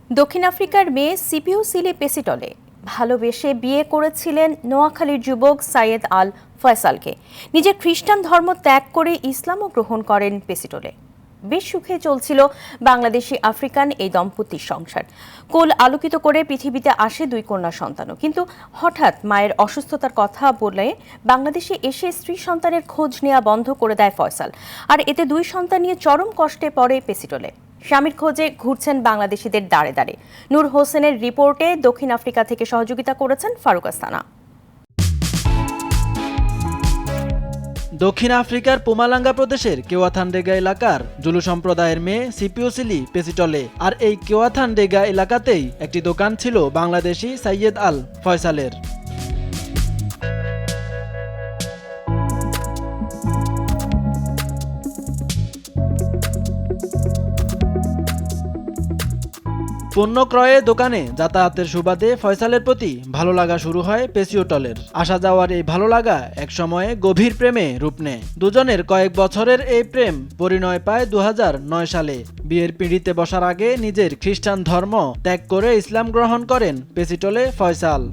দক্ষিণ আফ্রিকার মেয়ে সিপিউ সিলি পেসিটলে ভালোবেসে বিয়ে করেছিলেন নোয়াখালীর যুবক সাইয়েদ আল ফয়সালকে। নিজের খ্রিস্টান ধর্ম ত্যাগ করে ইসলামও গ্রহণ করেন পেসিটলে। বেশ সুখে চলছিল বাংলাদেশি আফ্রিকান এই দম্পতির সংসার। কোল আলোকিত করে পৃথিবীতে আসে দুই কন্যা সন্তানও, কিন্তু হঠাৎ মায়ের অসুস্থতার কথা বলে বাংলাদেশে এসে স্ত্রী সন্তানের খোঁজ নেওয়া বন্ধ করে দেয় ফয়সাল। আর এতে দুই সন্তান নিয়ে চরম কষ্টে পড়ে পেসিটলে। স্বামীর খোঁজে ঘুরছেন বাংলাদেশিদের দাঁড়ে দাঁড়ে। নূর হোসেনের রিপোর্টে দক্ষিণ আফ্রিকা থেকে সহযোগিতা করেছেন ফারুক আস্তানা। দক্ষিণ আফ্রিকার পুমালাঙ্গা প্রদেশের কেওয়াথানডেগা এলাকার জুলু সম্প্রদায়ের মেয়ে সিপিউ সিলি পেসিটলে। আর এই কেওয়াথানডেগা এলাকাতেই একটি দোকান ছিল বাংলাদেশি সাইয়েদ আল ফয়সালের। পণ্য ক্রয়ে দোকানে যাতায়াতের সুবাদে ফয়সালের প্রতি ভালো লাগা শুরু হয় পেসিওটলের। আসা যাওয়ার এই ভালো লাগা এক সময়ে গভীর প্রেমে রূপ নেয়। দুজনের কয়েক বছরের এই প্রেম পরিণয় পায় 2009 সালে। বিয়ের পিঁড়িতে বসার আগে নিজের খ্রিস্টান ধর্ম ত্যাগ করে ইসলাম গ্রহণ করেন পেসিটলে ফয়সাল।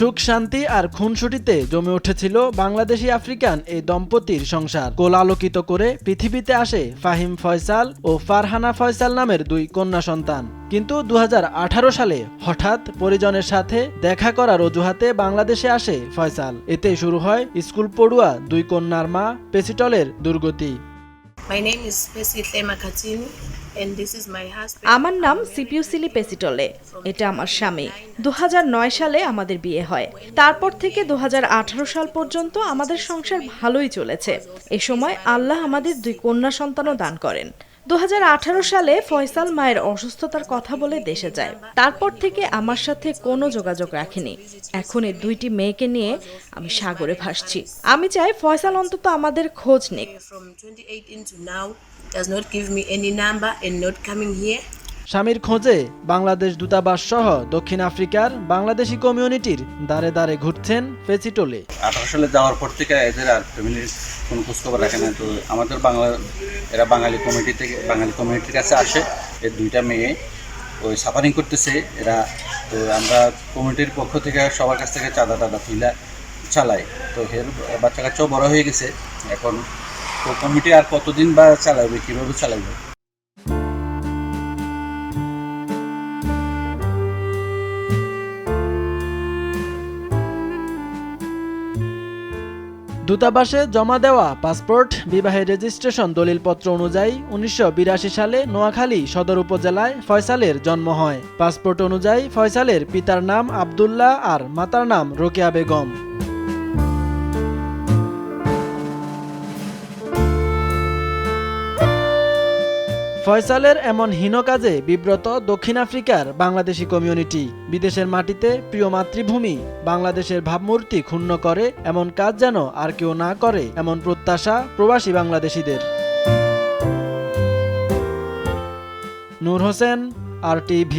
সুখ শান্তি আর খুনসুটিতে জমে উঠেছিল বাংলাদেশি আফ্রিকান এই দম্পতির সংসার। কোল আলোকিত করে পৃথিবীতে আসে ফাহিম ফয়সাল ও ফারহানা ফয়সাল নামের দুই কন্যা সন্তান। কিন্তু 2018 সালে হঠাৎ পরিজনের সাথে দেখা করার অজুহাতে বাংলাদেশে আসে ফয়সাল। এতে শুরু হয় স্কুল পড়ুয়া দুই কন্যার মা পেসিটলের দুর্গতি। আমার নাম সিপিউ সিলি পেসিটলে, এটা আমার স্বামী। 2009 সালে আমাদের বিয়ে হয়। তারপর থেকে 2018 সাল পর্যন্ত আমাদের সংসার ভালোই চলেছে। এ সময় আল্লাহ আমাদের দুই কন্যা সন্তানও দান করেন। 2018 সালে ফয়সাল মায়ের অসুস্থতার কথা বলে দেশে যায়। তারপর থেকে আমার সাথে কোনো যোগাযোগ রাখেনি। এখন এই দুইটি মেয়েকে নিয়ে আমি সাগরে ভাসছি। আমি চাই ফয়সাল অন্তত আমাদের খোঁজ নিক। স্বামীর খোঁজে বাংলাদেশ দূতাবাস সহ দক্ষিণ আফ্রিকার বাংলাদেশি কমিউনিটির দাঁড়ে দাঁড়ে ঘুরছেন পেসিটলে। 18 সালে যাওয়ার পর থেকে এদের আর ফ্যামিলির কোনো খোঁজখবর রাখে না। তো আমাদের এরা বাঙালি কমিউনিটির কাছে আসে। এর দুইটা মেয়ে ওই সাফারিং করতেছে এরা। তো আমরা কমিউনিটির পক্ষ থেকে সবার কাছ থেকে চাঁদা তুলে চালাই। তো এর বাচ্চা কাচ্চাও বড় হয়ে গেছে। এখন তো কমিটি আর কতদিন বা চালাবে, কীভাবে চালাবে? দূতাবাসে জমা দেওয়া পাসপোর্ট, বিবাহের রেজিস্ট্রেশন দলিলপত্র অনুযায়ী 1982 সালে নোয়াখালী সদর উপজেলায় ফয়সালের জন্ম হয়। পাসপোর্ট অনুযায়ী ফয়সালের পিতার নাম আব্দুল্লাহ আর মাতার নাম রোকেয়া বেগম। ফয়সালের এমন হীন কাজে বিব্রত দক্ষিণ আফ্রিকার বাংলাদেশি কমিউনিটি। বিদেশের মাটিতে প্রিয় মাতৃভূমি বাংলাদেশের ভাবমূর্তি ক্ষুণ্ণ করে এমন কাজ যেন আর কেউ না করে, এমন প্রত্যাশা প্রবাসী বাংলাদেশিদের। নূর হোসেন, RTV।